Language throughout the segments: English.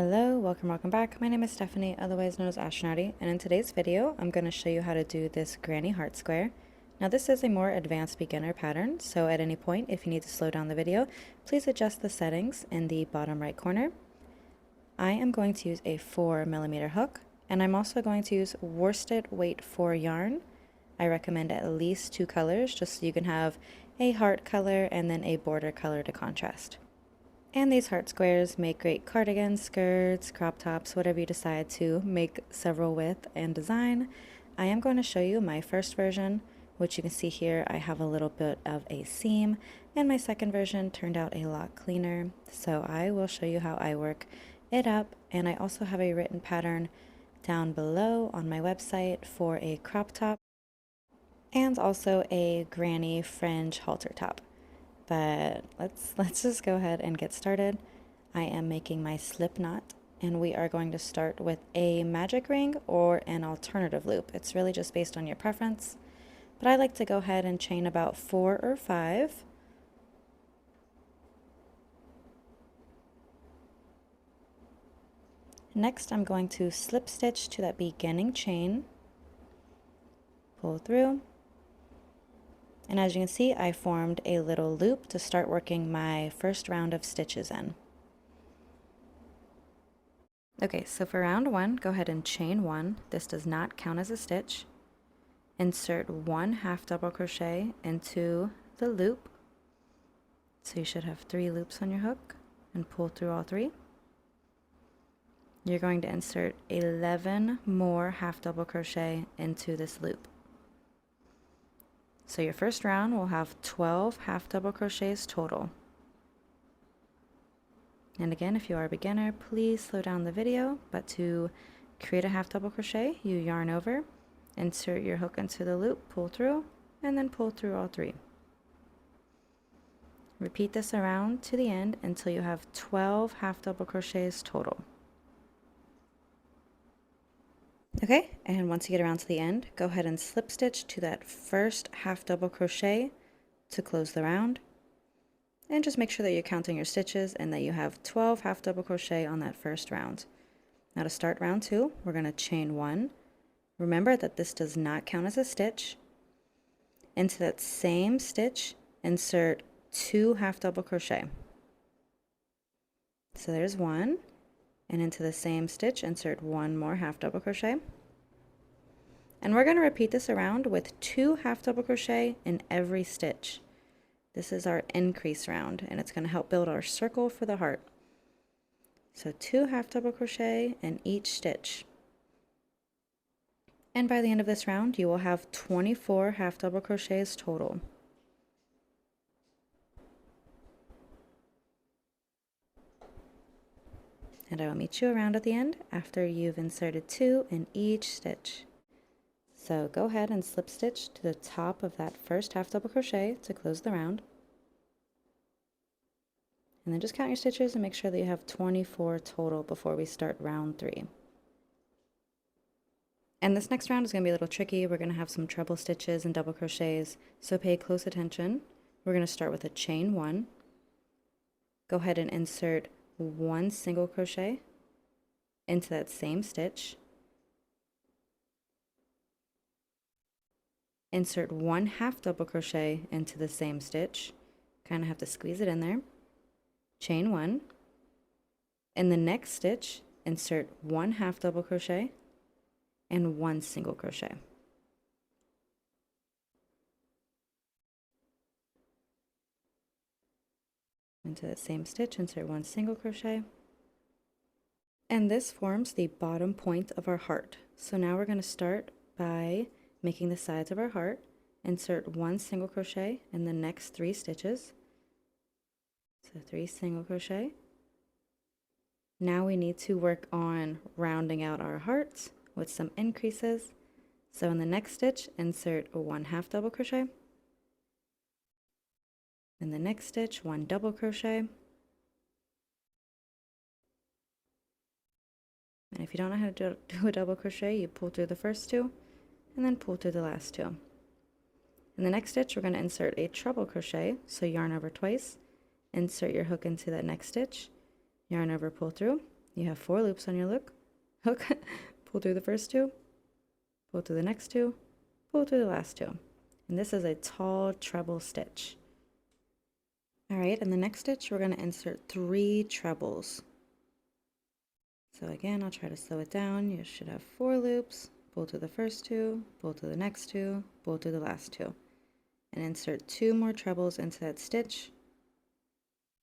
Hello, welcome back. My name is Stephanie, otherwise known as AstroKnotty, and in today's video, I'm going to show you how to do this granny heart square. Now this is a more advanced beginner pattern, so at any point, if you need to slow down the video, please adjust the settings in the bottom right corner. I am going to use a 4mm hook, and I'm also going to use worsted weight 4 yarn. I recommend at least 2 colors, just so you can have a heart color and then a border color to contrast. And these heart squares make great cardigans, skirts, crop tops, whatever you decide to make several with and design. I am going to show you my first version, which you can see here I have a little bit of a seam, and my second version turned out a lot cleaner. So I will show you how I work it up, and I also have a written pattern down below on my website for a crop top and also a granny fringe halter top. But let's just go ahead and get started. I am making my slip knot, and we are going to start with a magic ring or an alternative loop. It's really just based on your preference, but I like to go ahead and chain about 4 or 5. Next, I'm going to slip stitch to that beginning chain, pull through. And as you can see, I formed a little loop to start working my first round of stitches in. Okay, so for round 1, go ahead and chain 1. This does not count as a stitch. Insert 1 half double crochet into the loop. So you should have 3 loops on your hook, and pull through all 3. You're going to insert 11 more half double crochet into this loop. So your first round will have 12 half double crochets total. And again, if you are a beginner, please slow down the video, but to create a half double crochet, you yarn over, insert your hook into the loop, pull through, and then pull through all 3. Repeat this around to the end until you have 12 half double crochets total. Okay, and once you get around to the end, go ahead and slip stitch to that first half double crochet to close the round. And just make sure that you're counting your stitches and that you have 12 half double crochet on that first round. Now to start round 2, we're going to chain 1. Remember that this does not count as a stitch. Into that same stitch, insert 2 half double crochet. So there's 1. And into the same stitch, insert 1 more half double crochet. And we're going to repeat this around with 2 half double crochet in every stitch. This is our increase round, and it's going to help build our circle for the heart. So 2 half double crochet in each stitch. And by the end of this round, you will have 24 half double crochets total. And I will meet you around at the end after you've inserted 2 in each stitch. So go ahead and slip stitch to the top of that first half double crochet to close the round. And then just count your stitches and make sure that you have 24 total before we start round 3. And this next round is going to be a little tricky. We're going to have some treble stitches and double crochets, so pay close attention. We're going to start with a chain 1. Go ahead and insert 1 single crochet into that same stitch. Insert 1 half double crochet into the same stitch. Kind of have to squeeze it in there. Chain 1. In the next stitch, insert 1 half double crochet and 1 single crochet. Into the same stitch, insert 1 single crochet. And this forms the bottom point of our heart. So now we're going to start by making the sides of our heart. Insert 1 single crochet in the next 3 stitches. So 3 single crochet. Now we need to work on rounding out our hearts with some increases. So in the next stitch, insert 1 half double crochet. In the next stitch, 1 double crochet. And if you don't know how to do a double crochet, you pull through the first 2 and then pull through the last 2. In the next stitch, we're going to insert a treble crochet, so yarn over twice, insert your hook into that next stitch, yarn over, pull through, You have 4 loops on your hook. Pull through the first 2, pull through the next 2, pull through the last 2. And this is a tall treble stitch. Alright, in the next stitch, we're going to insert 3 trebles. So again, I'll try to slow it down. You should have 4 loops. Pull through the first 2, pull through the next 2, pull through the last 2. And insert 2 more trebles into that stitch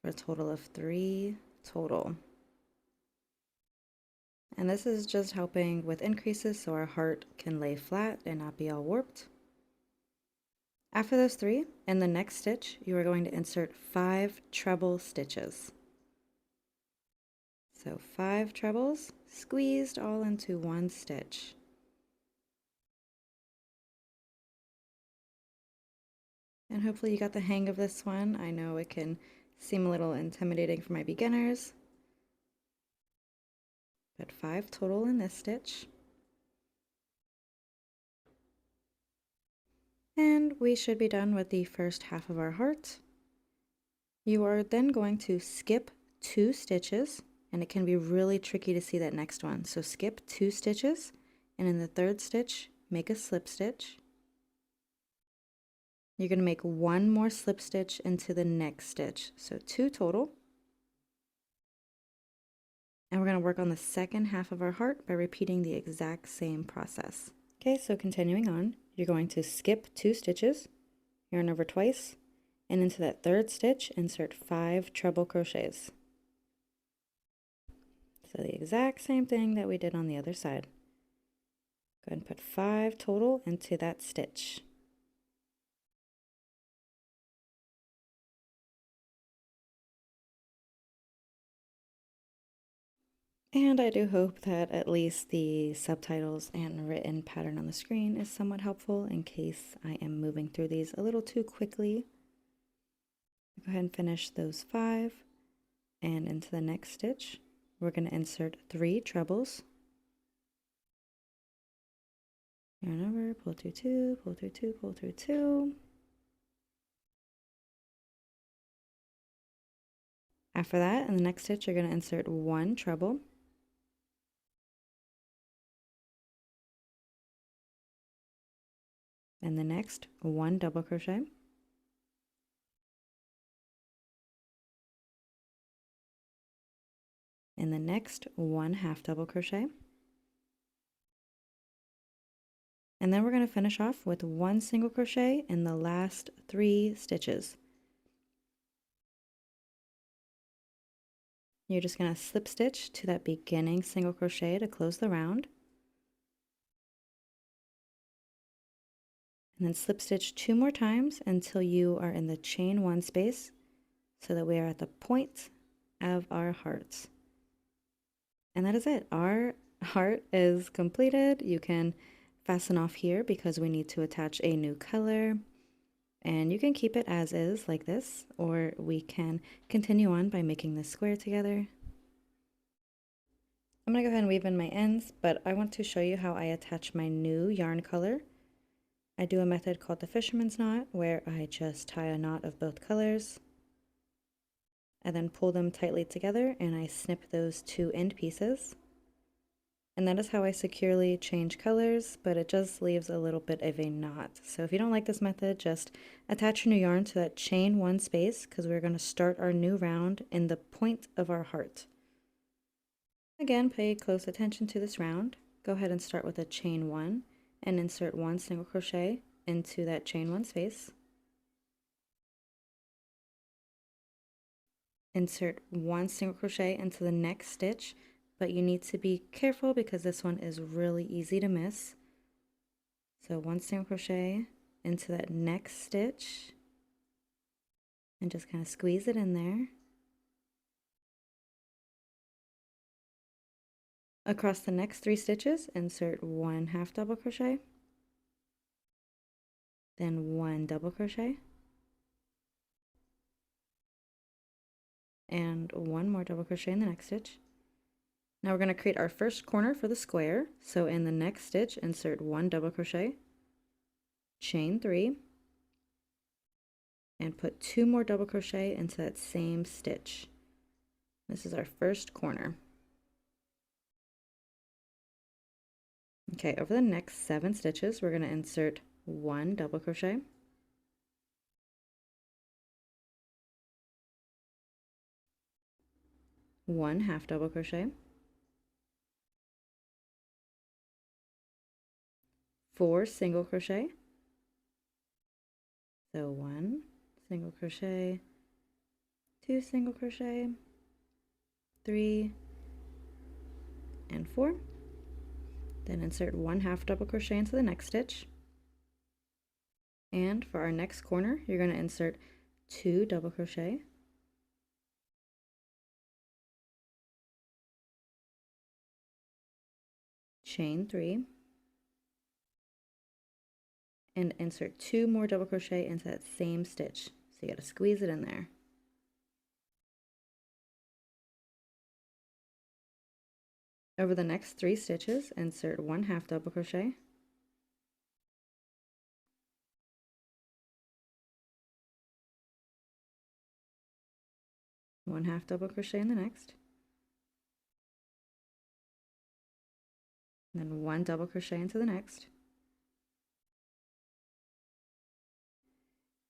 for a total of 3 total. And this is just helping with increases so our heart can lay flat and not be all warped. After those 3, in the next stitch, you are going to insert 5 treble stitches. So 5 trebles squeezed all into one stitch. And hopefully you got the hang of this one. I know it can seem a little intimidating for my beginners, but 5 total in this stitch. And we should be done with the first half of our heart. You are then going to skip 2 stitches, and it can be really tricky to see that next one. So skip 2 stitches, and in the 3rd stitch, make a slip stitch. You're going to make 1 more slip stitch into the next stitch, so 2 total. And we're going to work on the second half of our heart by repeating the exact same process. Okay, so continuing on, you're going to skip 2 stitches, yarn over twice, and into that 3rd stitch, insert 5 treble crochets. So the exact same thing that we did on the other side. Go ahead and put 5 total into that stitch. And I do hope that at least the subtitles and written pattern on the screen is somewhat helpful in case I am moving through these a little too quickly. Go ahead and finish those 5, and into the next stitch, we're going to insert 3 trebles. Yarn over, pull through 2, pull through 2, pull through 2. After that, in the next stitch, you're going to insert 1 treble. And the next, 1 double crochet. In the next, 1 half double crochet. And then we're going to finish off with 1 single crochet in the last 3 stitches. You're just going to slip stitch to that beginning single crochet to close the round. And then slip stitch 2 more times until you are in the chain 1 space, so that we are at the point of our hearts. And that is it. Our heart is completed. You can fasten off here because we need to attach a new color. And you can keep it as is like this, or we can continue on by making this square together. I'm going to go ahead and weave in my ends, but I want to show you how I attach my new yarn color. I do a method called the fisherman's knot, where I just tie a knot of both colors. I then pull them tightly together and I snip those 2 end pieces. And that is how I securely change colors, but it just leaves a little bit of a knot. So if you don't like this method, just attach your new yarn to that chain 1 space, because we're going to start our new round in the point of our heart. Again, pay close attention to this round. Go ahead and start with a chain 1 and insert 1 single crochet into that chain 1 space. Insert 1 single crochet into the next stitch, but you need to be careful because this one is really easy to miss. So 1 single crochet into that next stitch and just kind of squeeze it in there. Across the next 3 stitches, insert 1 half double crochet, then 1 double crochet, and 1 more double crochet in the next stitch. Now we're going to create our first corner for the square. So in the next stitch, insert 1 double crochet, chain 3, and put 2 more double crochet into that same stitch. This is our first corner. Okay, over the next 7 stitches, we're going to insert 1 double crochet, 1 half double crochet, 4 single crochet, so 1 single crochet, 2 single crochet, 3, and 4. Then insert 1 half double crochet into the next stitch. And for our next corner, you're going to insert 2 double crochet, chain 3, and insert 2 more double crochet into that same stitch. So you got to squeeze it in there. Over the next 3 stitches, insert 1 half double crochet, one half double crochet in the next, then 1 double crochet into the next.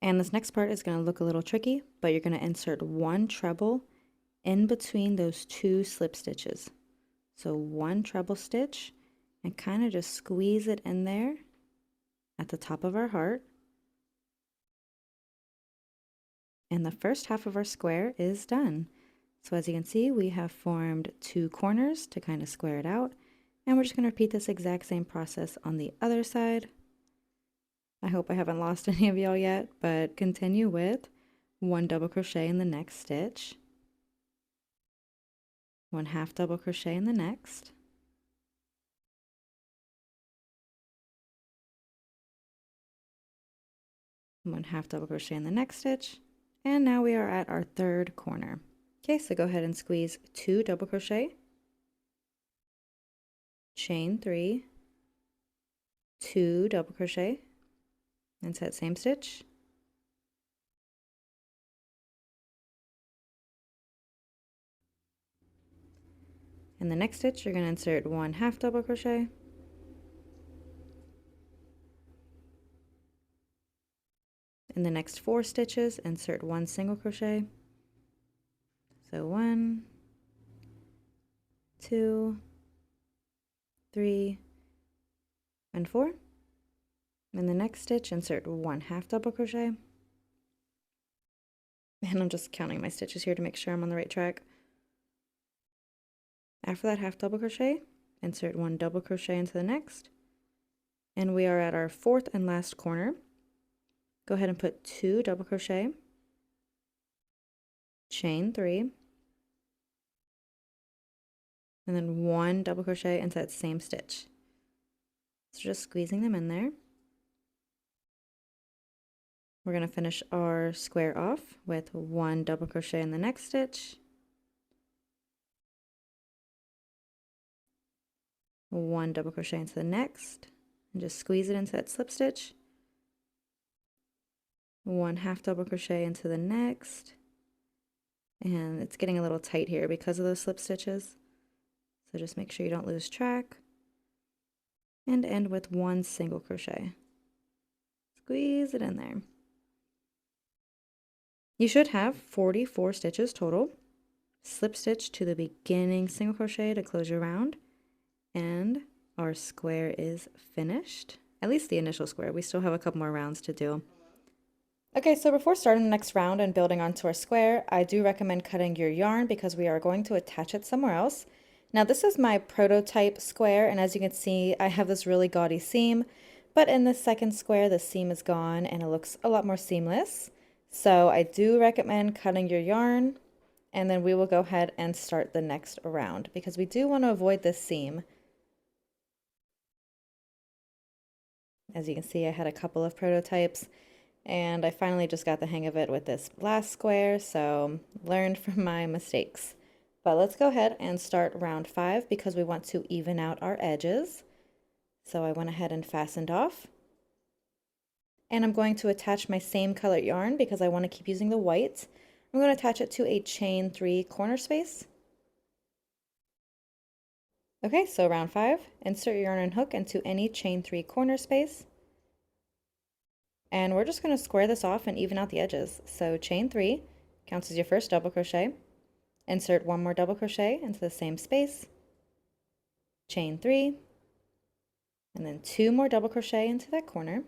And this next part is going to look a little tricky, but you're going to insert 1 treble in between those 2 slip stitches. So 1 treble stitch and kind of just squeeze it in there at the top of our heart. And the first half of our square is done. So as you can see, we have formed 2 corners to kind of square it out. And we're just going to repeat this exact same process on the other side. I hope I haven't lost any of y'all yet, but continue with 1 double crochet in the next stitch, 1 half double crochet in the next, one half double crochet in the next stitch, and now we are at our 3rd corner. Okay, so go ahead and squeeze 2 double crochet, chain 3, 2 double crochet into that same stitch, in the next stitch you're going to insert 1 half double crochet, in the next 4 stitches insert 1 single crochet, so 1, 2, 3, and 4. In the next stitch, insert 1 half double crochet. And I'm just counting my stitches here to make sure I'm on the right track. After that half double crochet, insert 1 double crochet into the next. And we are at our 4th and last corner. Go ahead and put 2 double crochet, chain 3, and then 1 double crochet into that same stitch. So just squeezing them in there. We're going to finish our square off with 1 double crochet in the next stitch, 1 double crochet into the next, and just squeeze it into that slip stitch, 1 half double crochet into the next, and it's getting a little tight here because of those slip stitches, so just make sure you don't lose track, and end with 1 single crochet. Squeeze it in there. You should have 44 stitches total. Slip stitch to the beginning single crochet to close your round, and our square is finished. At least the initial square. We still have a couple more rounds to do. Okay, so before starting the next round and building onto our square, I do recommend cutting your yarn because we are going to attach it somewhere else. Now this is my prototype square, and as you can see, I have this really gaudy seam, but in the second square, the seam is gone and it looks a lot more seamless. So I do recommend cutting your yarn, and then we will go ahead and start the next round because we do want to avoid this seam. As you can see, I had a couple of prototypes, and I finally just got the hang of it with this last square, so learned from my mistakes. But let's go ahead and start round 5 because we want to even out our edges. So I went ahead and fastened off. And I'm going to attach my same colored yarn because I want to keep using the white. I'm going to attach it to a chain 3 corner space. Okay, so round 5, insert your yarn and hook into any chain 3 corner space. And we're just going to square this off and even out the edges. So chain 3 counts as your first double crochet. Insert one more double crochet into the same space. Chain 3, and then 2 more double crochet into that corner.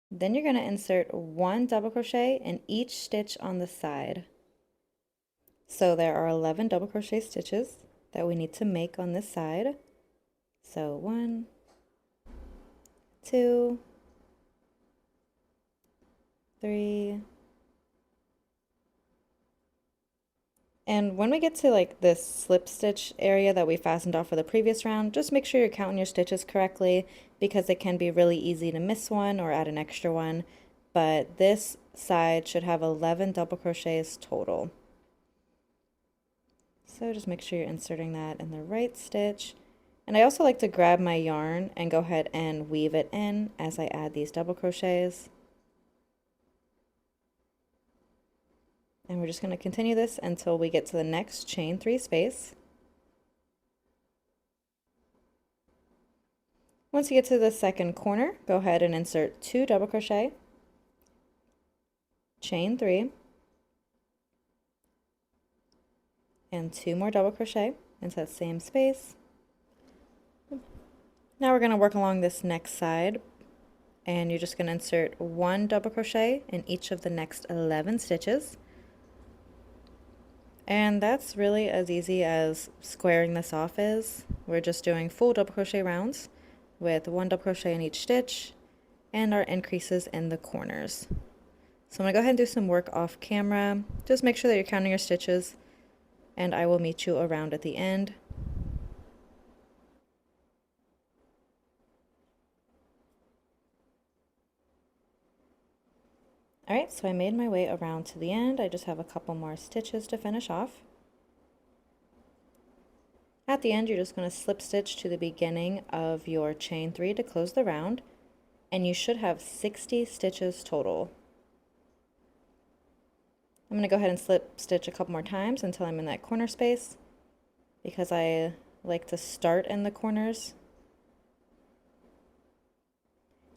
Then you're going to insert 1 double crochet in each stitch on the side. So there are 11 double crochet stitches that we need to make on this side. So 1, 2, 3, and when we get to like this slip stitch area that we fastened off for the previous round, just make sure you're counting your stitches correctly because it can be really easy to miss one or add an extra one. But this side should have 11 double crochets total. So just make sure you're inserting that in the right stitch. And I also like to grab my yarn and go ahead and weave it in as I add these double crochets. And we're just going to continue this until we get to the next chain 3 space. Once you get to the second corner, go ahead and insert 2 double crochet, chain 3, and 2 more double crochet into that same space. Now we're going to work along this next side, and you're just going to insert 1 double crochet in each of the next 11 stitches. And that's really as easy as squaring this off is. We're just doing full double crochet rounds with 1 double crochet in each stitch and our increases in the corners. So I'm going to go ahead and do some work off camera. Just make sure that you're counting your stitches, and I will meet you around at the end. Alright, so I made my way around to the end. I just have a couple more stitches to finish off. At the end, you're just going to slip stitch to the beginning of your chain 3 to close the round, and you should have 60 stitches total. I'm going to go ahead and slip stitch a couple more times until I'm in that corner space, because I like to start in the corners.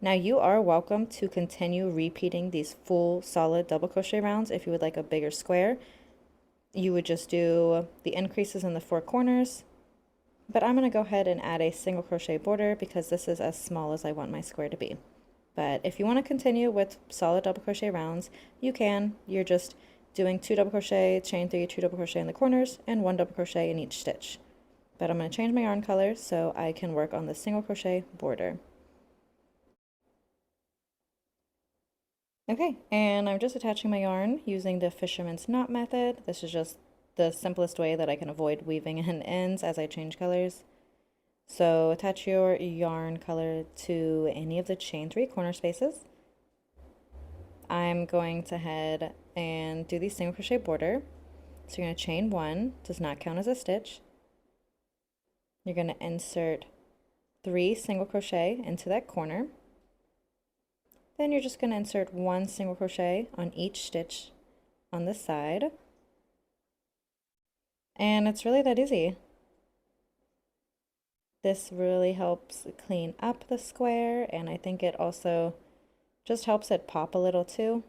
Now you are welcome to continue repeating these full solid double crochet rounds if you would like a bigger square. You would just do the increases in the 4 corners, but I'm going to go ahead and add a single crochet border because this is as small as I want my square to be. But if you want to continue with solid double crochet rounds, you can. You're just doing 2 double crochet, chain 3, 2 double crochet in the corners, and 1 double crochet in each stitch. But I'm going to change my yarn color so I can work on the single crochet border. Okay, and I'm just attaching my yarn using the fisherman's knot method. This is just the simplest way that I can avoid weaving in ends as I change colors. So attach your yarn color to any of the chain 3 corner spaces. I'm going to head and do the single crochet border. So you're going to chain 1, does not count as a stitch. You're going to insert 3 single crochet into that corner. Then you're just going to insert 1 single crochet on each stitch on this side. And it's really that easy. This really helps clean up the square, and I think it also just helps it pop a little too.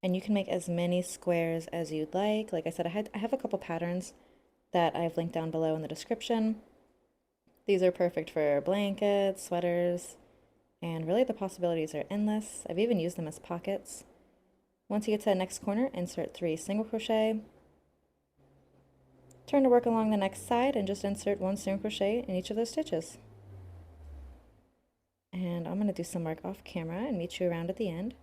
And you can make as many squares as you'd like. Like I said, I have a couple patterns that I've linked down below in the description. These are perfect for blankets, sweaters, and really the possibilities are endless. I've even used them as pockets. Once you get to the next corner, insert 3 single crochet. Turn to work along the next side and just insert 1 single crochet in each of those stitches. And I'm going to do some work off camera and meet you around at the end.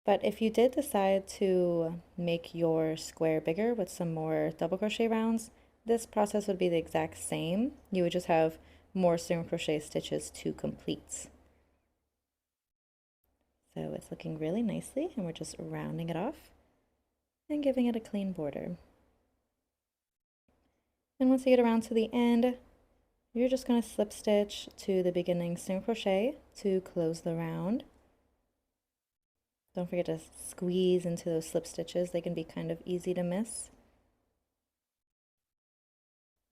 But if you did decide to make your square bigger with some more double crochet rounds, this process would be the exact same. You would just have more single crochet stitches to complete. So it's looking really nicely, and we're just rounding it off and giving it a clean border. And once you get around to the end, you're just going to slip stitch to the beginning single crochet to close the round. Don't forget to squeeze into those slip stitches. They can be kind of easy to miss.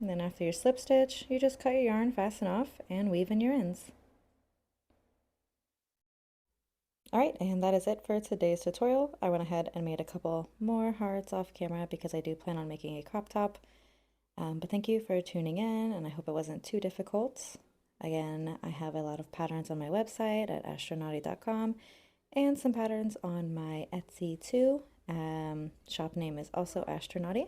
And then after your slip stitch, you just cut your yarn, fasten off, and weave in your ends. Alright, and that is it for today's tutorial. I went ahead and made a couple more hearts off camera because I do plan on making a crop top. But thank you for tuning in, and I hope it wasn't too difficult. Again, I have a lot of patterns on my website at AstroKnotty.com and some patterns on my Etsy too. Shop name is also AstroKnotty.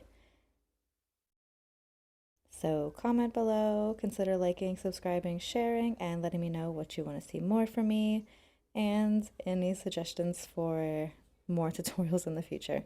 So comment below, consider liking, subscribing, sharing, and letting me know what you want to see more from me and any suggestions for more tutorials in the future.